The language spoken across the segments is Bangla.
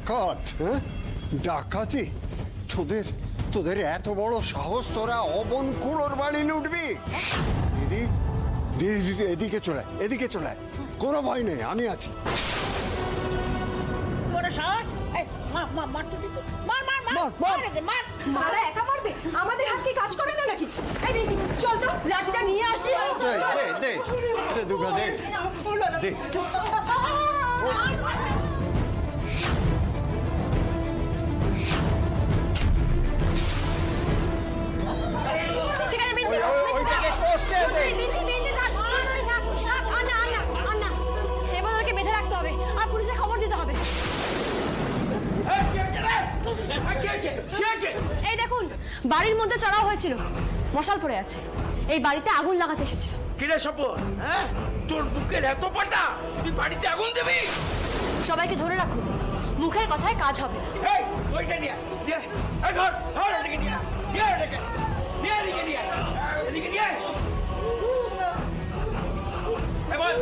ডাকাত? হ্যাঁ, ডাকাতি? তোদের তোদের এত বড় সাহস, তোরা অবনকুড়োর বাড়ি লুটবি? দিদি দিদি, এদিকে চলে আয়, এদিকে চলে আয়। কোনো ভয় নেই, আমি আছি। মারা একা মারবে? আমাদের হাত কি কাজ করে না নাকি? চল তো লাঠিটা নিয়ে আসি। দে দুর্গা, দে দে। ওইটাকে কষে দে। এবারকে বেঁধে রাখতে হবে আর পুলিশে খবর দিতে হবে। এই দেখুন, বাড়ির মধ্যে চড়াও হয়েছিল, মশাল পড়ে আছে। এই বাড়িতে আগুন লাগাতে এসেছিল। কিরে স্বপন, হ্যাঁ তোর বুকের এত পাটা, তুই বাড়িতে আগুন দিবি? সবাইকে ধরে রাখুন, মুখের কথায় কাজ হবে। এই ওইটা নিয়ে নিয়ে এই ধর ধর এদিকে নিয়ে নিয়ে এদিকে নিয়ে এদিকে নিয়ে এদিকে নিয়ে এবার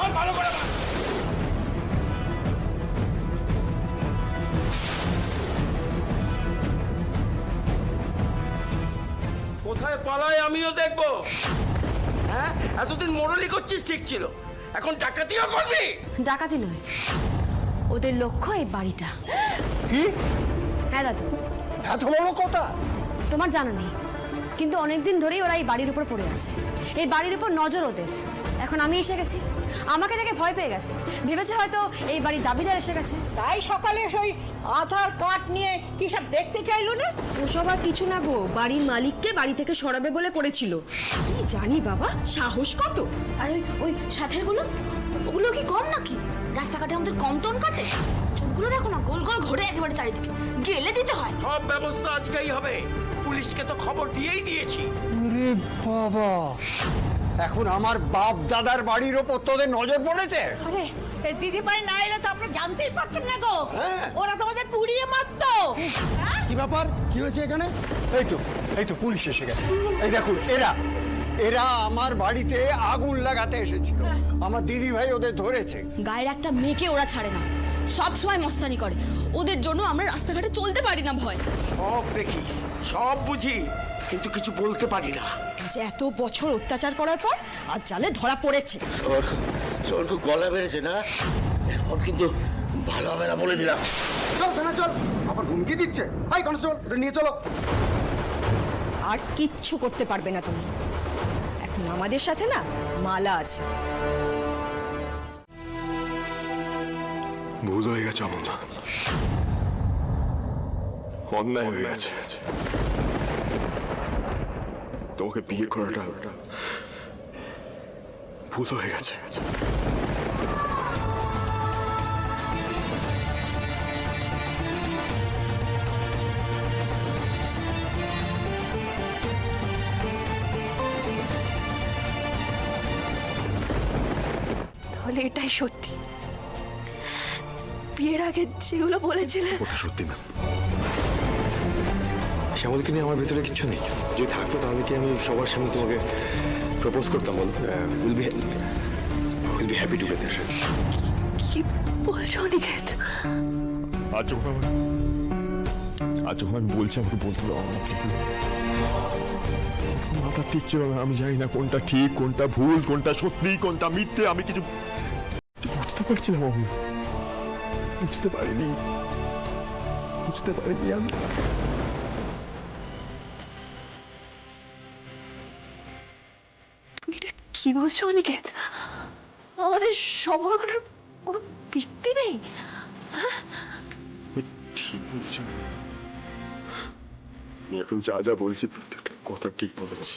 আর ভালো করে মার। কোথায় পালায় আমিও দেখবো। হ্যাঁ, এতদিন মোড়লি করছিস ঠিক ছিল, এখন ডাকাতিও করবি? ডাকাতি নয়, ওদের লক্ষ্য এই বাড়িটা। কি? হ্যাঁ দাদু, এত বড় কথা? তোমার জানা নেই, কিন্তু অনেকদিন ধরেই ওরা এই বাড়ির উপর পড়ে আছে। এই বাড়ির উপর নজর ওদের। এখন আমি এসে গেছি, আমাকে দেখে ভয় পেয়ে গেছে, ভেবেছে হয়তো এই বাড়ির দাবিদার এসে গেছে। তাই সকালে ওই আধার কার্ড নিয়ে কি সব দেখতে চাইলো না? ওসব আর কিছু না গো, বাড়ির মালিককে বাড়ি থেকে সরাবে বলে করেছিল। কি জানি বাবা, সাহস কত! আর ওই সাথের গুলো, ওগুলো কি কম নাকি? রাস্তাঘাটে আমাদের কম টন কাটে, চোখগুলো দেখো না, গোল গোল ঘোরে একেবারে চারিদিকে, গেলে দিতে হয়। সব ব্যবস্থা আজকেই হবে, পুলিশকে তো খবর দিয়েই দিয়েছি। আরে বাবা, এখন আমার বাপ দাদার বাড়ির ওপর তোদের নজর পড়েছে? আরে দিদি ভাই না এলে তো আমরা জানতেই পারতাম না গো। হ্যাঁ। ওরা তো আমাদের পুড়িয়ে মারতো। কি ব্যাপার, কি হয়েছে এখানে? এই তো পুলিশ এসে গেছে। এই দেখুন, এরা এরা আমার বাড়িতে আগুন লাগাতে এসেছিল। আমার দিদি ভাই ওদের ধরেছে। গায়ের একটা মেয়েকে ওরা ছাড়ে না, সব সময় মস্তানি করে। ওদের জন্য আমরা রাস্তাঘাটে চলতে পারি না ভয়। সব দেখি, সব বুঝি, কিন্তু কিছু বলতে পারি না। যে এত বছর অত্যাচার করার পর আজ জালে ধরা পড়েছে। ওর খুব গলা বেড়েছে না, ওর কিন্তু ভালো হবে না বলে দিলাম। চল থানা চল, আবার হুমকি দিচ্ছে। হাই কনস্টেবল, এটা নিয়ে চলো। আর কিচ্ছু করতে পারবে না তুমি, এখন আমাদের সাথে না মালা আছে। ভুল হয়ে গেছে অমতা, অন্যায় হয়ে গেছে। তোমাকে বিয়ে করাটা ভুল হয়ে গেছে। তাহলে এটাই সত্যি, বিয়ের আগে যেগুলো বলেছিলে ওটা সত্যি না। শ্যামলকে নিয়ে আমার ভেতরে কিচ্ছু নেই। যে থাকতো তাহলে কি আমি সবার সামনে তোমাকে প্রপোজ করতাম? বলতাম উইল বি হ্যাপি টুগেদার। কি বলছো অনিকেত? আজ যখন আমি বলছি, আমাকে বলতে দাও। মাথা ঠিক ছিল না, আমি জানি না কোনটা ঠিক, কোনটা ভুল, কোনটা সত্যি, কোনটা মিথ্যে। আমি কিছু বুঝতে পারছিলাম, আমি বুঝতে পারিনি আমি। তুমি এটা কি বলছো অনিকেত? আমাদের সম্পর্কের কোনো ভিত্তি নেই। ঠিক বলছি, আমি এখন যা বলছি প্রত্যেকটা কথা ঠিক বলেছি।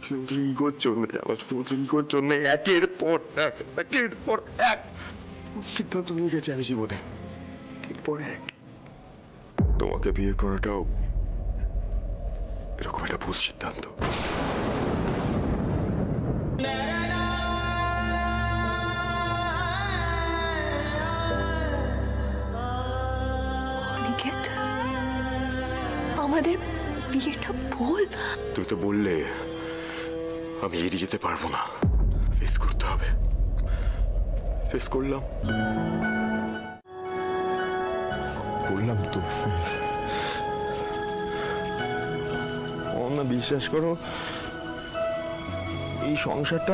শুধুমাত্র ইগোর জন্য, আমার শুধুমাত্র ইগোর জন্য একের পর এক সিদ্ধান্ত নিয়ে গেছে আমি জীবনে। এরপর এক তোমাকে বিয়ে করাটাও এরকম একটা ভুল সিদ্ধান্ত। অনিকেত, আমাদের বিয়েটা ভুল। তুই তো বললে আমি এড়িয়ে যেতে পারবো না, ফেস করতে হবে। ফেস করলাম। করলাম তো। অনন্যা বিশ্বাস করো, এই সংসারটা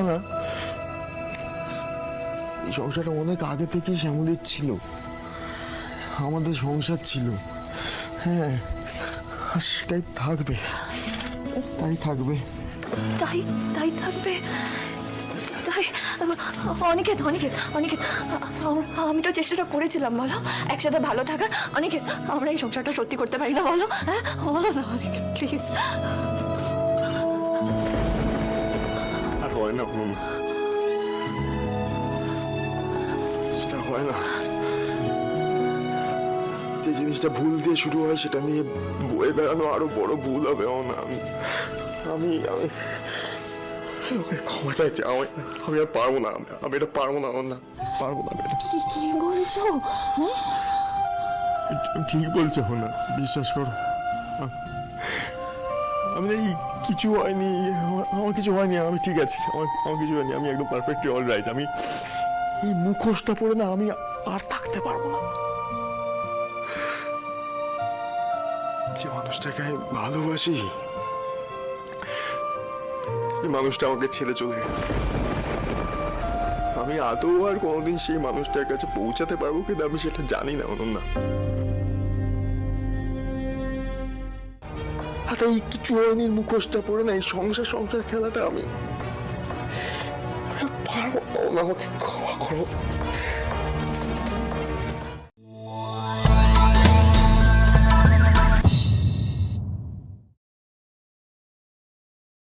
অনেক আগে থেকেই শ্যামলীর ছিল, আমাদের সংসার ছিল। হ্যাঁ, আর সেটাই থাকবে, তাই থাকবে। তাই তাই থাকবে তাই। অনিকেত অনিকেত অনিকেত, আমি তো চেষ্টাটা করেছিলাম বলো একসাথে ভালো থাকার। অনিকেত, আমরা এই সংসারটা সত্যি করতে পারি না বলো? হ্যাঁ বলো না অনিকেত প্লিজ। আর হয় না, সেটা হয় না। যে জিনিসটা ভুল দিয়ে শুরু হয় সেটা নিয়ে বয়ে বেড়ানো আরো বড় ভুল হবে। আমি ওকে ক্ষমা চাইছি। আমি আর পারবো না, আমি এটা পারবো না, পারবো না। কি বলছো? ঠিক বলছো না, বিশ্বাস করো। আমি এই কিছু হয়নি, আমার কিছু হয়নি, আমি ঠিক আছি, আমার কিছু হয়নি, আমি একদম পারফেক্টলি অল রাইট। আমি এই মুখোশটা পরে না আমি আর থাকতে পারবো না। যে মানুষটাকে আমি ভালোবাসি, এই মানুষটা আমাকে ছেড়ে চলে গেছে। আমি আদৌ আর কোনোদিন সেই মানুষটার কাছে পৌঁছাতে পারবো কিন্তু আমি সেটা জানি না। অনন্যা, এই কিছু হয়নি মুখোশটা পরে না এই সংসার খেলাটা আমি পারবো না। আমাকে ক্ষমা করো।